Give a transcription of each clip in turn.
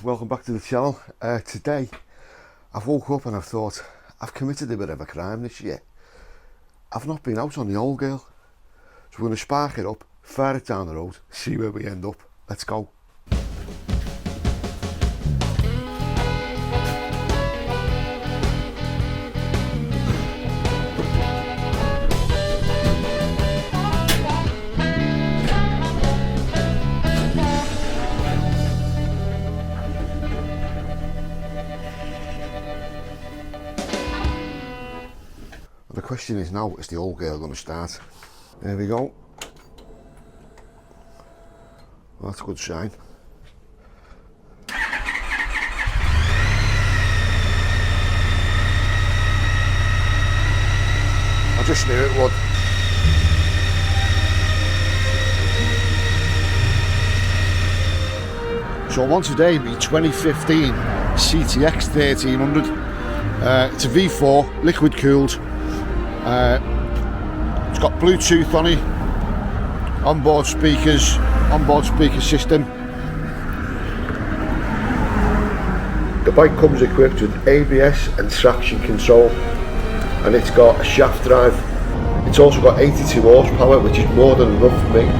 welcome back to the channel. Today I've woke up and I've thought I've committed a bit of a crime this year. I've not been out on the old girl, so we're going to spark it up, fire it down the road, see where we end up. Let's go. The question is now, is the old girl going to start? There we go. Well, that's a good sign. I just knew it would. So on today, the 2015 CTX 1300. It's a V4, liquid cooled. It's got Bluetooth on it, onboard speaker system. The bike comes equipped with ABS and traction control, and it's got a shaft drive. It's also got 82 horsepower, which is more than enough for me.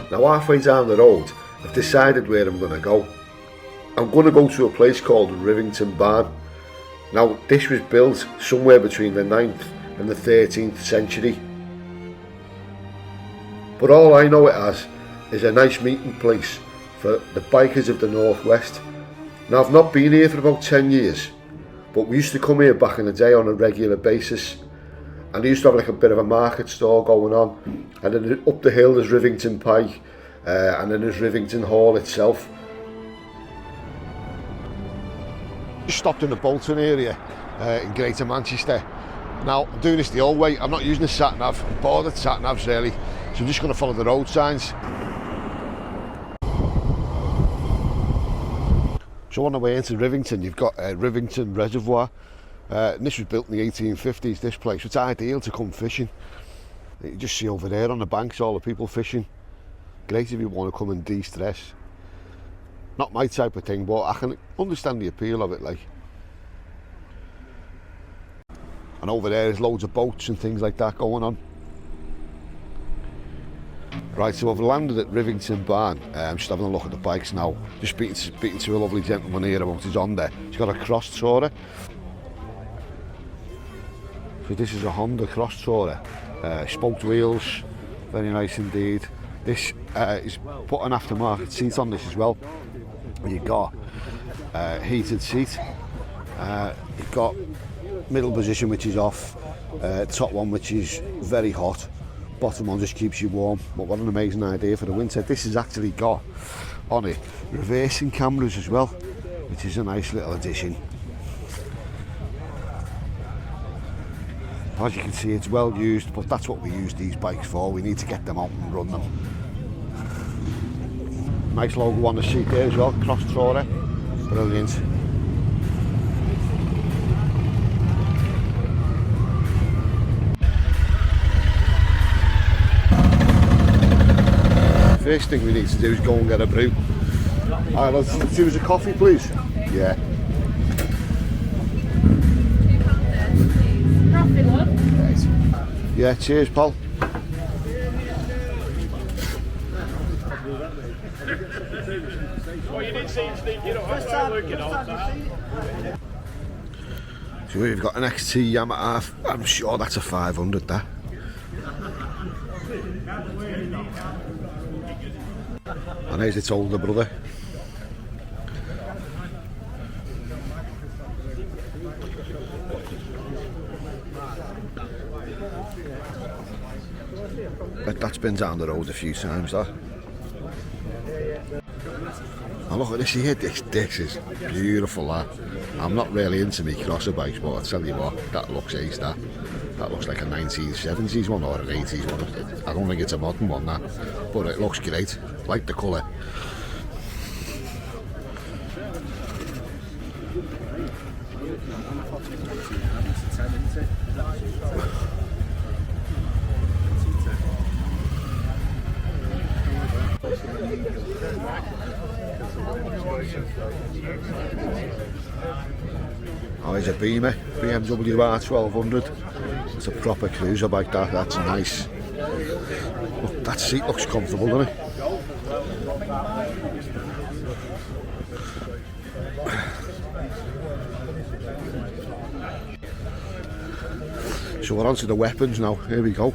Now halfway down the road, I've decided where I'm going to go. I'm going to go to a place called Rivington Barn. Now this was built somewhere between the 9th and the 13th century. But all I know it as is a nice meeting place for the bikers of the Northwest. Now I've not been here for about 10 years, but we used to come here back in the day on a regular basis. And they used to have like a bit of a market store going on, and then up the hill there's Rivington Pike, and then there's Rivington Hall itself. Just stopped in the Bolton area in Greater Manchester. Now I'm doing this the old way. I'm not using the sat nav. I'm bored of sat navs really, so I'm just going to follow the road signs. So on the way into Rivington, you've got Rivington Reservoir. And this was built in the 1850s, this place. It's ideal to come fishing. You just see over there on the banks all the people fishing. Great if you want to come and de-stress. Not my type of thing, but I can understand the appeal of it, like. And over there there's loads of boats and things like that going on. Right, so I've landed at Rivington Barn. I'm just having a look at the bikes now. Just speaking to a lovely gentleman here about his Honda. He's got a cross tourer. So this is a Honda cross tourer, spoked wheels, very nice indeed. This is put an aftermarket seat on this as well. You've got heated seat, you've got middle position which is off, top one which is very hot, bottom one just keeps you warm. But what an amazing idea for the winter. This has actually got on it reversing cameras as well, which is a nice little addition. As you can see, it's well used, but that's what we use these bikes for. We need to get them out and run them. Nice logo on the seat there as well, cross tourer, brilliant. First thing we need to do is go and get a brew. Alright, let's do us a coffee please. Yeah. Yeah, cheers, Paul. So we've got an XT Yamaha. I'm sure that's a 500 that. And there's its older brother. That's been down the road a few times, that. And look at this here, this is beautiful, that. I'm not really into me crosser bikes, but I'll tell you what, that looks ace, that. That looks like a 1970s one or an 80s one. I don't think it's a modern one, that. But it looks great, like the colour. C10, isn't it? Is that C10? Oh, here's a Beamer, BMW R1200. It's a proper cruiser bike, that's nice. Look, that seat looks comfortable, doesn't it? So we're on to the weapons now, here we go.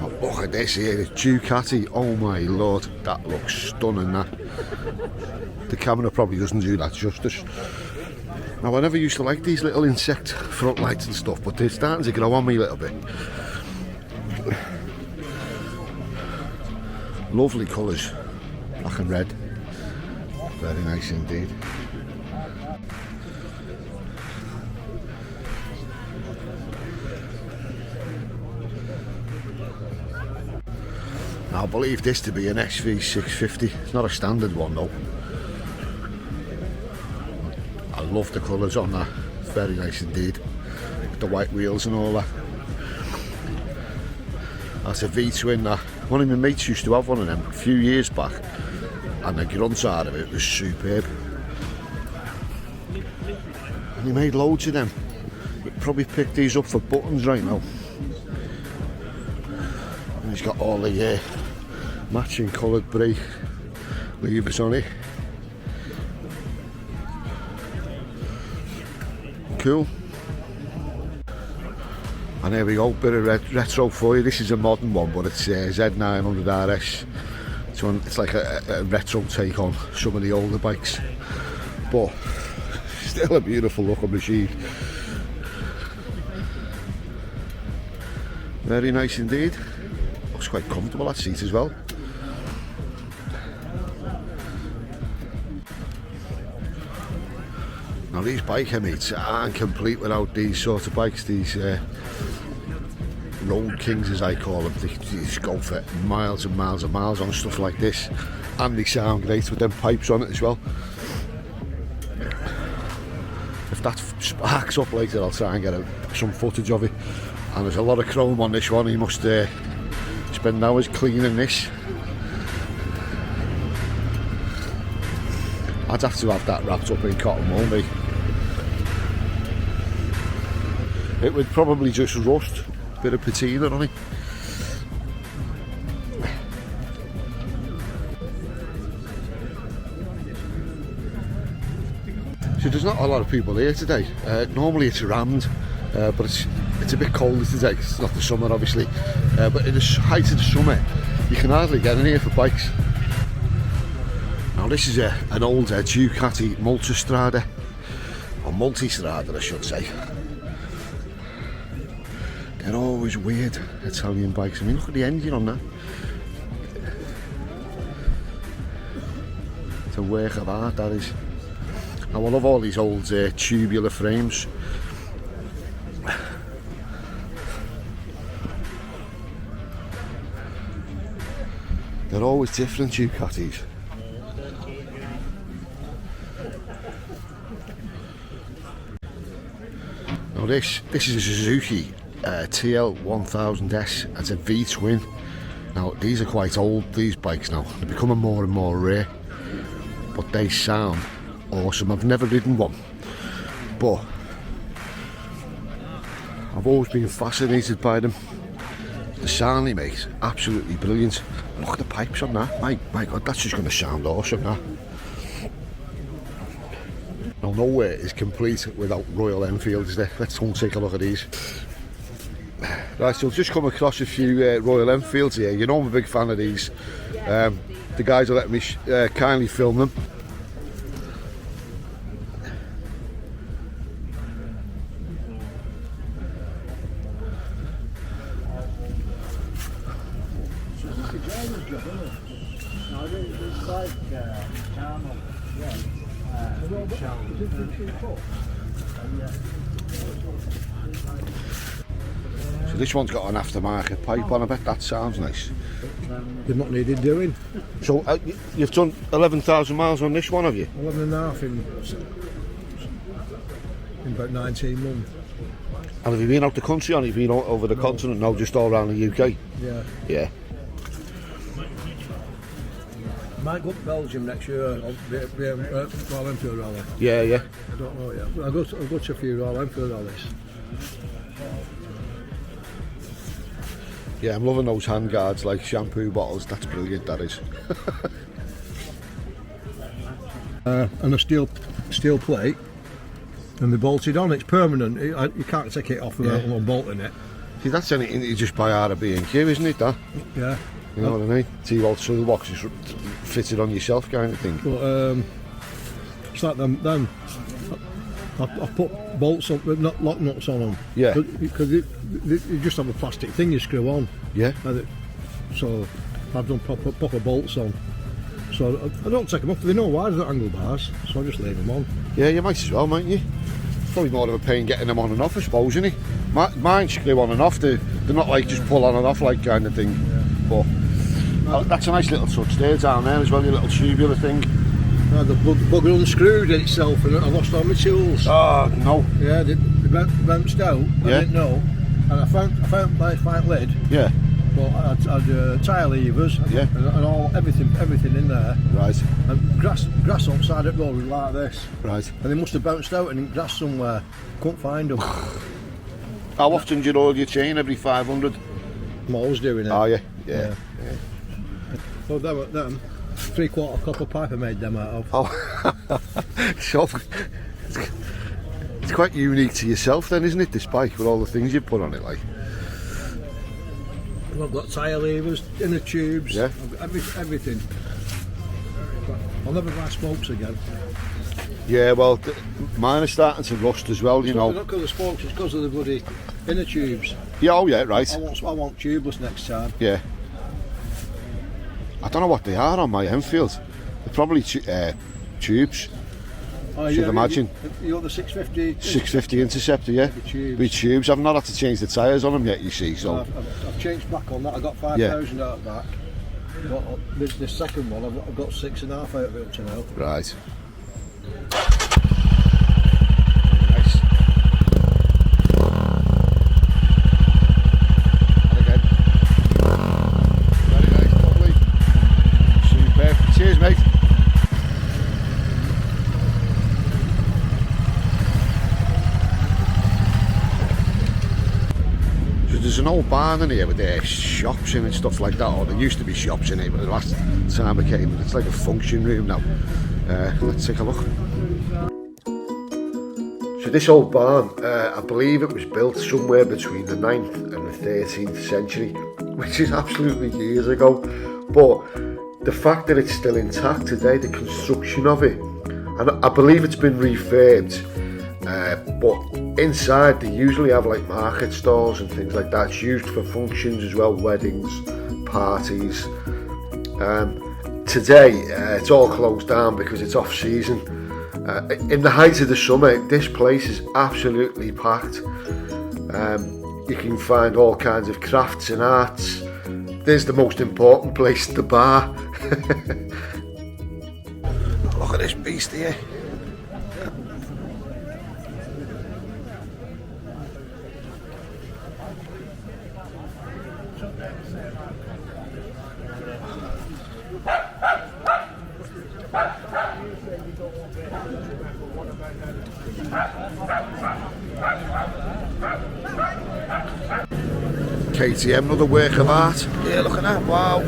Oh, look at this here, the Ducati, oh my lord, that looks stunning that. The camera probably doesn't do that justice. Now I never used to like these little insect front lights and stuff, but they're starting to grow on me a little bit. Lovely colours, black and red, very nice indeed. Now, I believe this to be an SV650. It's not a standard one though. I love the colours on that. It's very nice indeed. With the white wheels and all that. That's a V-twin that. One of my mates used to have one of them a few years back. And the grunt side of it was superb. And he made loads of them. He'd probably pick these up for buttons right now. And he's got all the matching coloured brake levers on it. Cool. And there we go, bit of retro for you. This is a modern one, but it's Z900 RS. It's like a retro take on some of the older bikes, but still a beautiful looking machine. Very nice indeed. Looks quite comfortable, that seat as well. Now these biker meets aren't complete without these sort of bikes, these road kings as I call them. They just go for miles and miles and miles on stuff like this, and they sound great with them pipes on it as well. If that sparks up later, I'll try and get some footage of it. And there's a lot of chrome on this one. He must spend hours cleaning this. I'd have to have that wrapped up in cotton, won't I? It would probably just rust, bit of patina on it. So there's not a lot of people here today. Normally it's rammed, but it's a bit colder today. It's not the summer obviously, but in the height of the summer you can hardly get in here for bikes. Now this is an old Ducati Multistrada, or Multistrada I should say. They're always weird, Italian bikes. I mean, look at the engine on that. It's a work of art, that is. Now I love all these old tubular frames. They're always different, Ducatis. Now this is a Suzuki TL1000S. It's a V-twin. Now these are quite old, these bikes now. They're becoming more and more rare, but they sound awesome. I've never ridden one, but I've always been fascinated by them. The sound they make, absolutely brilliant. Look at the pipes on that. My God, that's just going to sound awesome, that. Now nowhere is complete without Royal Enfield, is there? Let's go and take a look at these. Right, so I've just come across a few Royal Enfields here. You know I'm a big fan of these. The guys are letting me kindly film them. So this one's got an aftermarket pipe on. I bet that sounds nice. They've not needed doing. So you've done 11,000 miles on this one, have you? 11 and a half in about 19 months. And have you been out the country, or have you been over the continent? No, just all around the UK? Yeah. Yeah. Might go up to Belgium next year. I'll be Royal Enfield rally. Yeah, yeah. I don't know yet. I'll go to a few Royal Enfield rallies. Yeah, I'm loving those hand guards, like shampoo bottles. That's brilliant, that is. And a steel plate, and they bolted on. It's permanent. You can't take it off without unbolting it. See, that's anything that you just buy out of B&Q, isn't it, that? Yeah. You know what I mean? T-Walt toolbox is fitted on yourself kind of thing. But it's like them. I put bolts on, but not lock nuts on them. Yeah. Because you just have a plastic thing you screw on. Yeah. So I've done proper bolts on. So I don't take them off. They know why they're angle bars, so I just leave them on. Yeah, you might as well, mightn't you? Probably more of a pain getting them on and off, I suppose, isn't it? Mine screw on and off. They're not like just pull on and off like kind of thing. Yeah. But that's a nice little touch there down there as well, your little tubular thing. The bugger unscrewed itself and I lost all my tools. Oh, no. Yeah, they bounced out. I didn't know. And I found my front lid. Yeah. But I had tyre levers and all everything in there. Right. And grass on the side of the road was like this. Right. And they must have bounced out and in grass somewhere. Couldn't find them. How often do you oil your chain? Every 500? I'm always doing it. Oh, yeah. Yeah. Well, them 3/4 copper pipe I made them out of. Oh. So, it's quite unique to yourself then, isn't it, this bike, with all the things you've put on it, like? I've got tyre levers, inner tubes, yeah. I've got everything. I'll never buy spokes again. Yeah, well, mine are starting to rust as well, you know. Not because of spokes, it's because of the bloody inner tubes. Yeah, oh yeah, right. I want tubeless next time. Yeah. I don't know what they are on my Enfield. They're probably tubes. Oh, should imagine. You're the 650? 650 Interceptor, yeah. With tubes. I've not had to change the tyres on them yet, you see. So I've changed back on that. I got 5,000 out of back. But this second one, I've got 6.5 out of it up to now. Right. Nice. And again. Very nice, lovely. Superb. Cheers, mate. There's an old barn in here with shops in and stuff like that, or there used to be shops in here, but the last time I came, it's like a function room now. Let's take a look. So this old barn, I believe it was built somewhere between the 9th and the 13th century, which is absolutely years ago, but the fact that it's still intact today, the construction of it, and I believe it's been refurbed. But inside they usually have like market stalls and things like that. It's used for functions as well, weddings, parties. Today it's all closed down because it's off season. In the height of the summer, this place is absolutely packed. You can find all kinds of crafts and arts. There's the most important place, the bar. Look at this beast here. KTM, another work of art. Yeah, look at that, wow.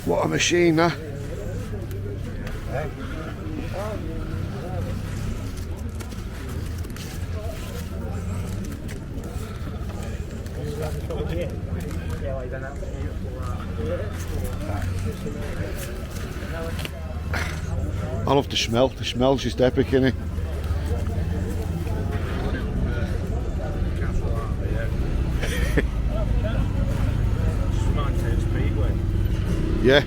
What a machine, that. I love the smell. The smell's just epic, innit? Yeah.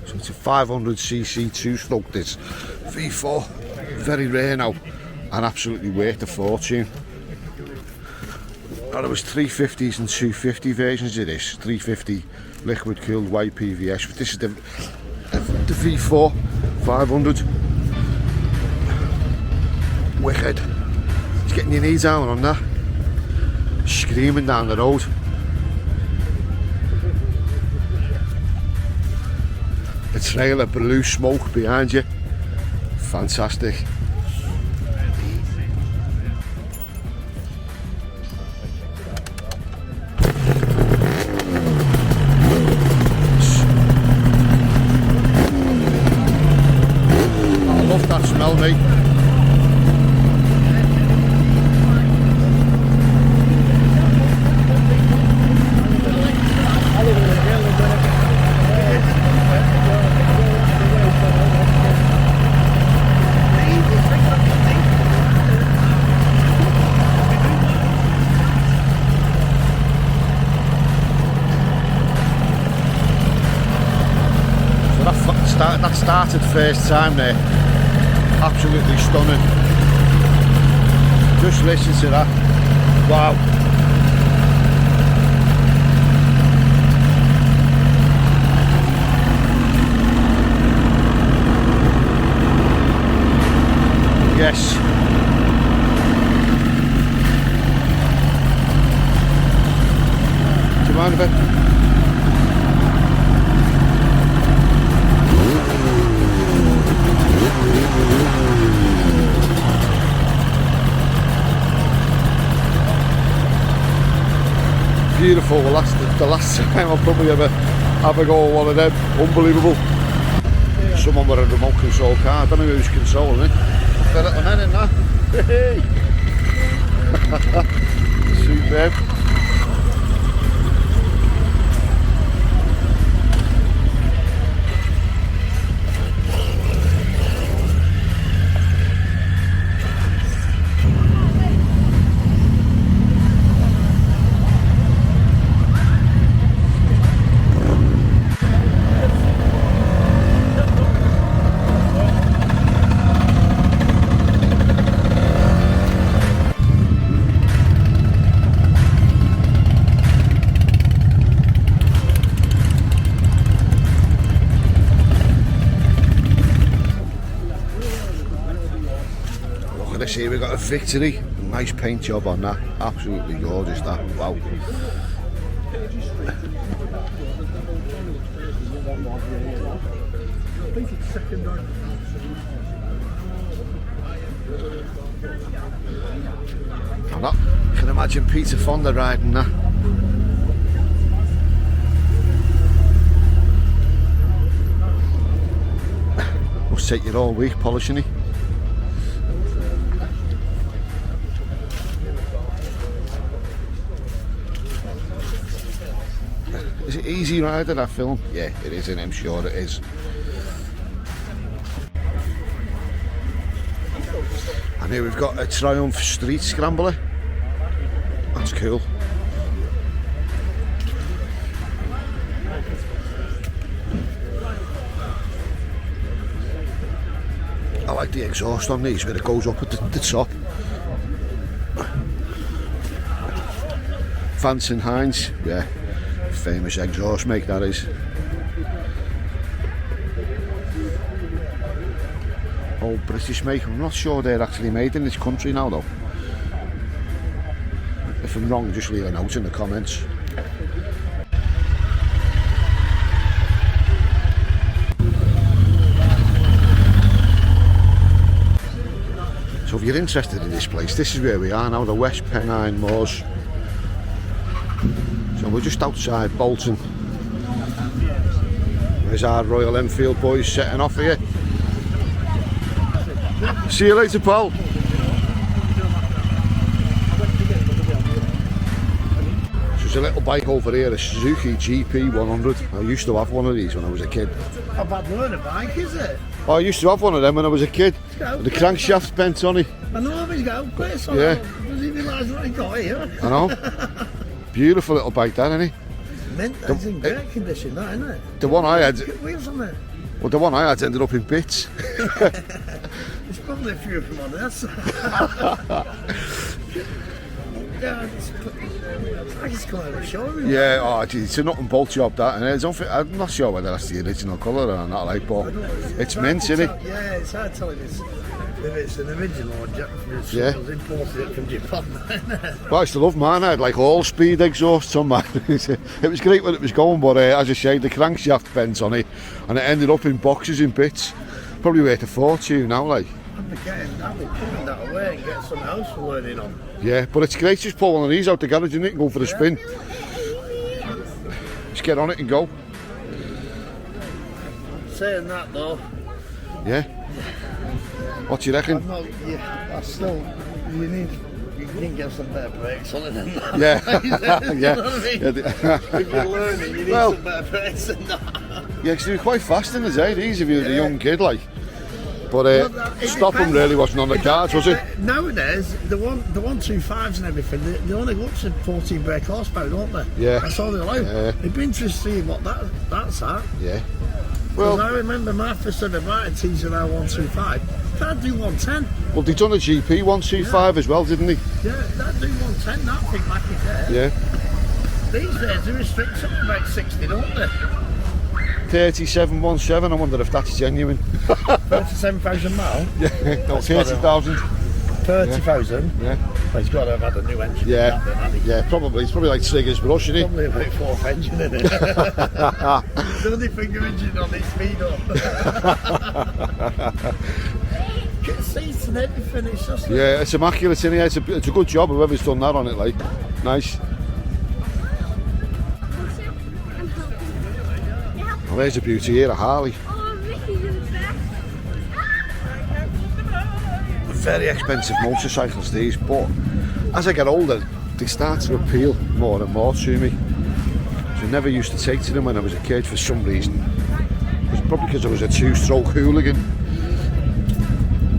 So it's a 500cc two-stroke, this V4. Very rare now, and absolutely worth a fortune. Now, there was 350s and 250 versions of this. 350 liquid cooled white PVS, but this is the V4 500. Wicked. It's getting your knees down on that. Screaming down the road. The trail of blue smoke behind you. Fantastic. I love that smell, mate. That started first time there, absolutely stunning. Just listen to that, wow. Yes. Do you mind a bit? Beautiful. Well, that's the last time I'll probably ever have a go at one of them. Unbelievable. Someone with a remote control car. I don't know who's controlling it. Got it on that, isn't that? Superb. Here we've got a Victory, nice paint job on that, absolutely gorgeous that, wow. And that, I can imagine Peter Fonda riding that. Must take you all week polishing it. Is it easy rider, that film? Yeah, it is, and I'm sure it is. And here we've got a Triumph Street Scrambler. That's cool. I like the exhaust on these, where it goes up at the top. Vance and Hines, yeah. Famous exhaust make that is. Old British make. I'm not sure they're actually made in this country now though. If I'm wrong, just leave a note in the comments. So if you're interested in this place, this is where we are now, the West Pennine Moors. So we're just outside Bolton. There's our Royal Enfield boys setting off here. See you later, pal. There's a little bike over here, a Suzuki GP 100. I used to have one of these when I was a kid. How bad learn a bike, is it? Oh, I used to have one of them when I was a kid. The crankshaft bent on it. I know he's got a place on Yeah. it. Does he realise what he got here? I know. Beautiful little bike, that, isn't it? Mint, that's in great condition, that, isn't it? The one I had, Get wheels on it. well, the one I had ended up in bits. There's probably a few of them on this. Yeah, I just come out of a showroom. Yeah, oh, gee, it's a nut and bolt job, that, and I'm not sure whether that's the original colour or not, like, but it's mint, isn't it? Yeah, it's hard telling if it's an original or Japanese. Yeah. Imported it from Japan. But I used to love mine. I had like all speed exhausts on mine. It was great when it was going, but as I say, the crankshaft bent on it, and it ended up in boxes in bits. Probably worth a fortune now, like. I'm forgetting, I will put that away and get something else for learning on. Yeah, but it's great. Just pull one of these out the garage, and it and go for a spin. Just get on it and go. Saying that though, Yeah. What do you reckon? I'm not, I still, you need to get some better brakes on it than that. Yeah. You know what I mean? Yeah. If you're learning, you need Well, some better brakes than that. Yeah, because they were quite fast in the day, these, if you were a young kid, like. But It stopping depends. really wasn't on the cards, was it? Nowadays, the 125s and everything, they only go up to 14 brake horsepower, don't they? Yeah. That's all they allow. Yeah. It'd be interesting to see what that's at. Yeah. Well, Well, I remember my first ever bike teaser around 125. Can't do 110. well, they done a GP 125 as well, didn't they? Yeah, that'd do 110, that thing like you said. Yeah. These days they restrict something about 60, don't they? 3717. I wonder if that's genuine. 37,000 miles. Yeah. No, 30,000. 30,000. Yeah. Well, he's got to have had a new engine. Yeah. Then, hasn't he? Yeah. Probably. It's probably like Trigger's brush, isn't it? Probably about fourth engine, isn't it? The only finger engine on his speed up. Get seats and everything, it's just... Yeah. It's immaculate, isn't it? It's a good job whoever's done that on it. Like, nice. Well, there's a beauty here, a Harley. Very expensive motorcycles, these, but as I get older, they start to appeal more and more to me. So I never used to take to them when I was a kid for some reason. It was probably because I was a two-stroke hooligan.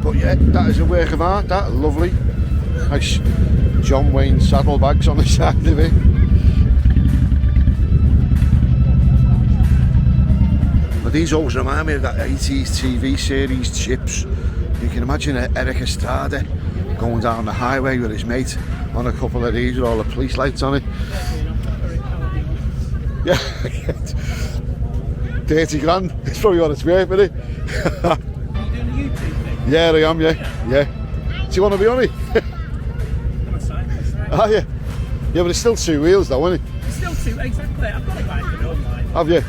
But yeah, that is a work of art, that, lovely. Nice John Wayne saddlebags on the side of it. But these always remind me of that 80s TV series, Chips. You can imagine Eric Estrada going down the highway with his mate on a couple of these with all the police lights on it. Yeah, 30 grand, it's probably on its way, isn't it? Are you doing a YouTube thing? Yeah, I am, yeah. Do you want to be on it? I'm a cyclist, right? Oh, yeah. Yeah, but it's still two wheels though, isn't it? It's still too, exactly. I've got a bike, I don't mind. Have you?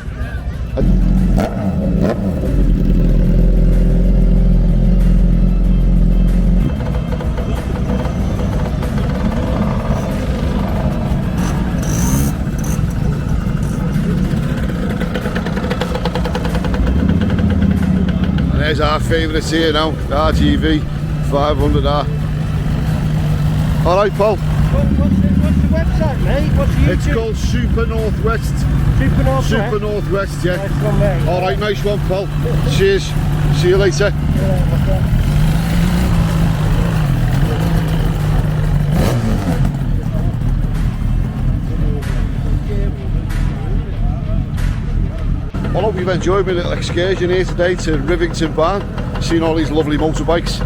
And there's our favourites here now, the RGV 500R. Alright, Paul. What's the website, mate? What's the YouTube? It's called Super Northwest. Super North, Super Northwest, yeah. Nice one, mate. Alright, nice one, Paul. Cheers. See you later. Well, I hope you've enjoyed my little excursion here today to Rivington Barn, seeing all these lovely motorbikes.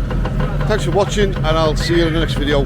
Thanks for watching, and I'll see you in the next video.